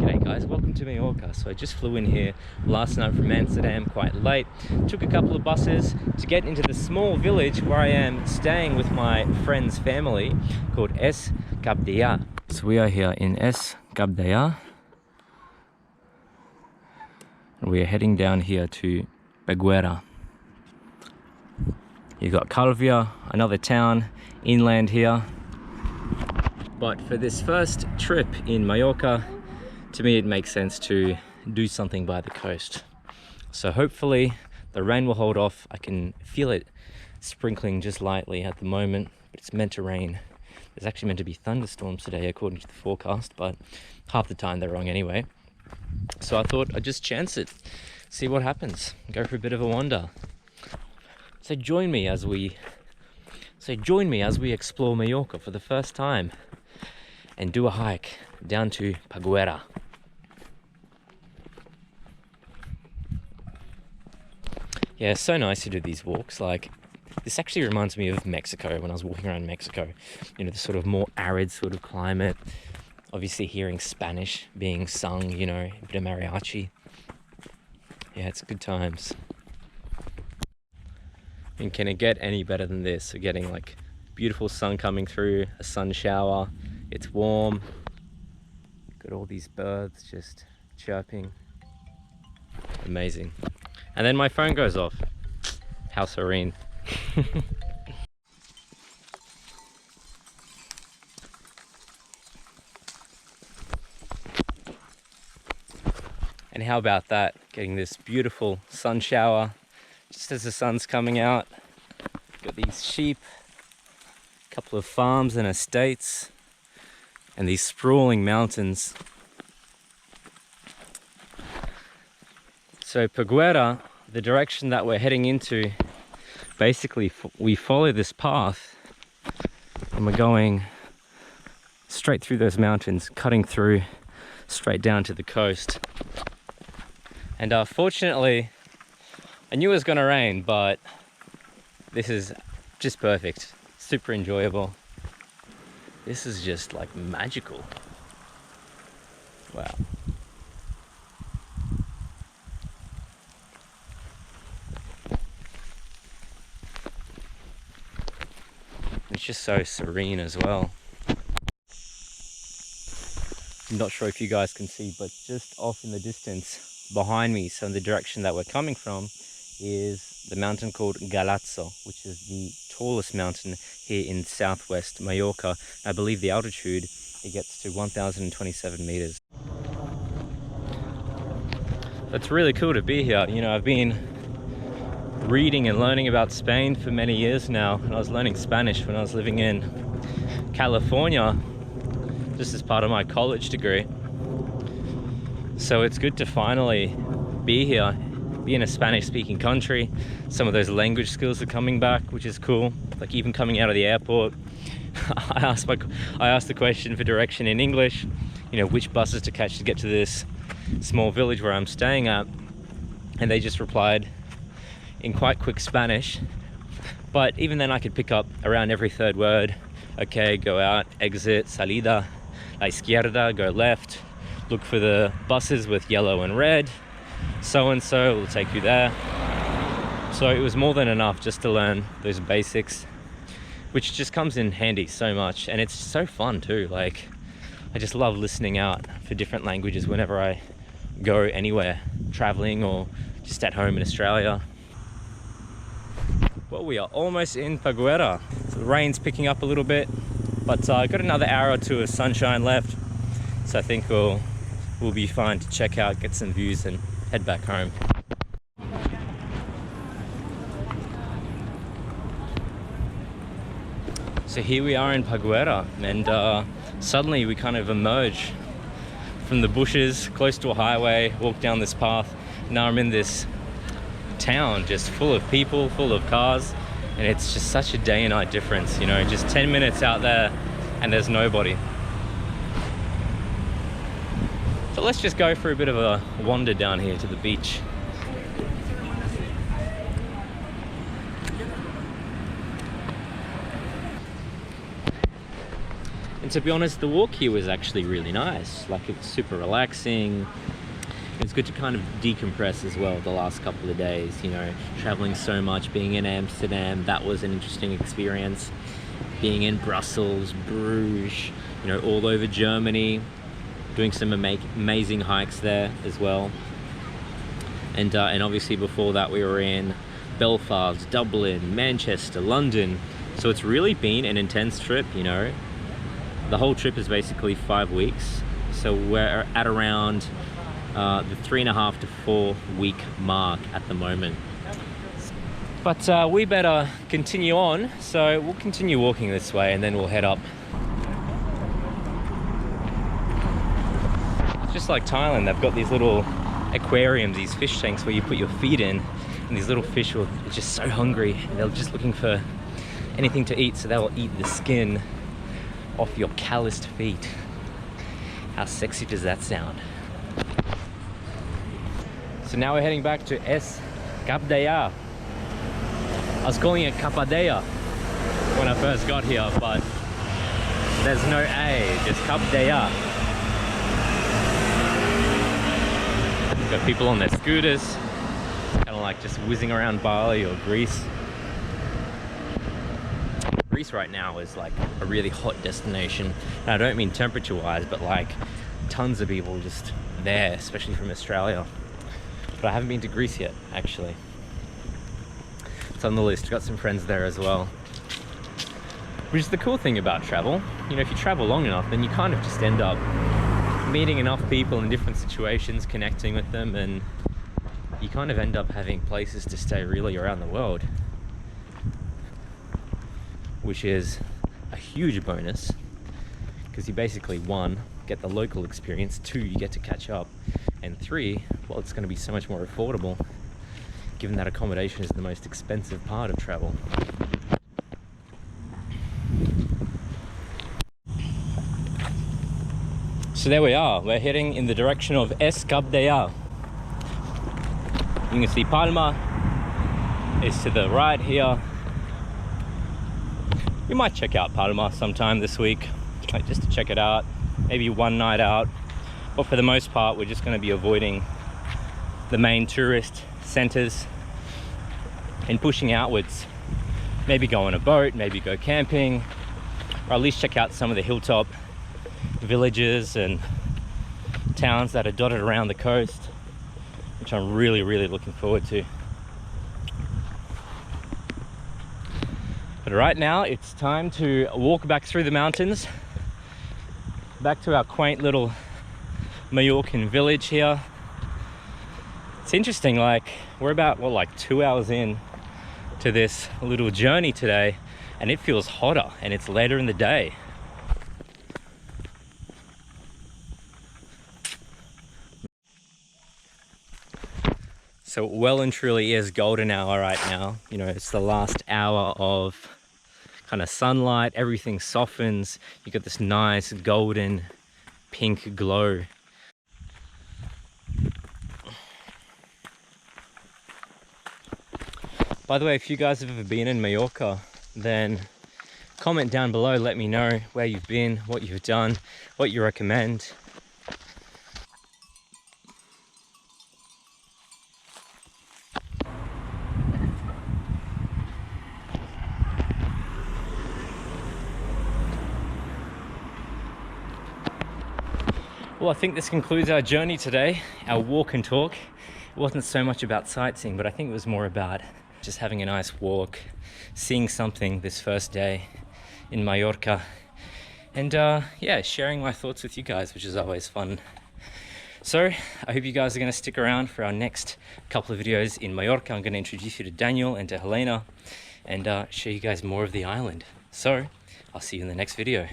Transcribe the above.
G'day guys, welcome to Mallorca. So I just flew in here last night from Amsterdam quite late. Took a couple of buses to get into the small village where I am staying with my friend's family called Es Capdella. So we are here in Es Capdella. And we are heading down here to Peguera. You've got Calvia, another town inland here. But for this first trip in Mallorca, to me it makes sense to do something by the coast. So hopefully the rain will hold off. I can feel it sprinkling just lightly at the moment, but it's meant to rain. There's actually meant to be thunderstorms today according to the forecast, but half the time they're wrong anyway. So I thought I'd just chance it, see what happens, go for a bit of a wander. So join me as we explore Mallorca for the first time and do a hike down to Peguera. Yeah, it's so nice to do these walks. Like, this actually reminds me of Mexico, when I was walking around Mexico. You know, the sort of more arid sort of climate. Obviously hearing Spanish being sung, you know, a bit of mariachi. Yeah, it's good times. And can it get any better than this? We're getting like beautiful sun coming through, a sun shower. It's warm. Got all these birds just chirping. Amazing. And then my phone goes off. How serene. And how about that? Getting this beautiful sun shower just as the sun's coming out. Got these sheep, a couple of farms and estates, and these sprawling mountains. So Peguera, the direction that we're heading into, basically we follow this path and we're going straight through those mountains, cutting through straight down to the coast. And fortunately, I knew it was gonna rain, but this is just perfect, super enjoyable. This is just like magical. Wow. It's just so serene as well. I'm not sure if you guys can see, but just off in the distance behind me, so in the direction that we're coming from, is the mountain called Galazzo, which is the tallest mountain here in southwest Mallorca. I believe the altitude, it gets to 1,027 meters. It's really cool to be here. You know, I've been reading and learning about Spain for many years now, and I was learning Spanish when I was living in California, just as part of my college degree. So it's good to finally be here, be in a Spanish-speaking country. Some of those language skills are coming back, which is cool. Like even coming out of the airport, I asked the question for direction in English, you know, which buses to catch to get to this small village where I'm staying at, and they just replied in quite quick Spanish. But even then I could pick up around every third word. Okay, go out, exit, salida, la izquierda, go left, look for the buses with yellow and red, so-and-so will take you there. So it was more than enough just to learn those basics, which just comes in handy so much. And it's so fun too. Like, I just love listening out for different languages whenever I go anywhere, traveling or just at home in Australia. Well, we are almost in Peguera. So the rain's picking up a little bit, but I've got another hour or two of sunshine left. So I think we'll be fine to check out, get some views and head back home. So here we are in Peguera, and suddenly we kind of emerge from the bushes, close to a highway, walk down this path. Now I'm in this town just full of people, full of cars, and it's just such a day and night difference, you know, just 10 minutes out there and there's nobody. So let's just go for a bit of a wander down here to the beach. And to be honest, the walk here was actually really nice. Like, it's super relaxing. It's good to kind of decompress as well the last couple of days, you know, traveling so much, being in Amsterdam, that was an interesting experience. Being in Brussels, Bruges, you know, all over Germany, doing some amazing hikes there as well. And obviously before that we were in Belfast, Dublin, Manchester, London. So it's really been an intense trip, you know. The whole trip is basically 5 weeks. So we're at around the 3.5 to 4 week mark at the moment. But we better continue on. So we'll continue walking this way and then we'll head up. Just like Thailand, they've got these little aquariums, these fish tanks where you put your feet in, and these little fish are just so hungry. They're just looking for anything to eat, so they'll eat the skin off your calloused feet. How sexy does that sound? So now we're heading back to Es Capdella. I was calling it Capdella when I first got here, but there's no A, just Capdella. Got people on their scooters, kind of like just whizzing around Bali or Greece. Greece right now is like a really hot destination. And I don't mean temperature wise, but like tons of people just there, especially from Australia. But I haven't been to Greece yet, actually. It's on the list. Got some friends there as well. Which is the cool thing about travel. You know, if you travel long enough, then you kind of just end up meeting enough people in different situations, connecting with them, and you kind of end up having places to stay really around the world, which is a huge bonus because you basically, 1, get the local experience, 2, you get to catch up, and 3, well, it's going to be so much more affordable given that accommodation is the most expensive part of travel. So there we are, we're heading in the direction of Es Capdella. You can see Palma is to the right here. We might check out Palma sometime this week, like just to check it out, maybe one night out. But for the most part, we're just going to be avoiding the main tourist centers and pushing outwards. Maybe go on a boat, maybe go camping, or at least check out some of the hilltop villages and towns that are dotted around the coast, which I'm really looking forward to. But right now it's time to walk back through the mountains, back to our quaint little Mallorcan village here. It's interesting, like we're about, well, like 2 hours in to this little journey today, and it feels hotter and it's later in the day. So well and truly is golden hour right now. You know, it's the last hour of kind of sunlight, everything softens. You got this nice golden pink glow. By the way, if you guys have ever been in Mallorca, then comment down below, let me know where you've been, what you've done, what you recommend. Well, I think this concludes our journey today, our walk and talk. It wasn't so much about sightseeing, but I think it was more about just having a nice walk, seeing something this first day in Mallorca, and yeah, sharing my thoughts with you guys, which is always fun. So I hope you guys are going to stick around for our next couple of videos in Mallorca. I'm going to introduce you to Daniel and to Helena and show you guys more of the island. So I'll see you in the next video.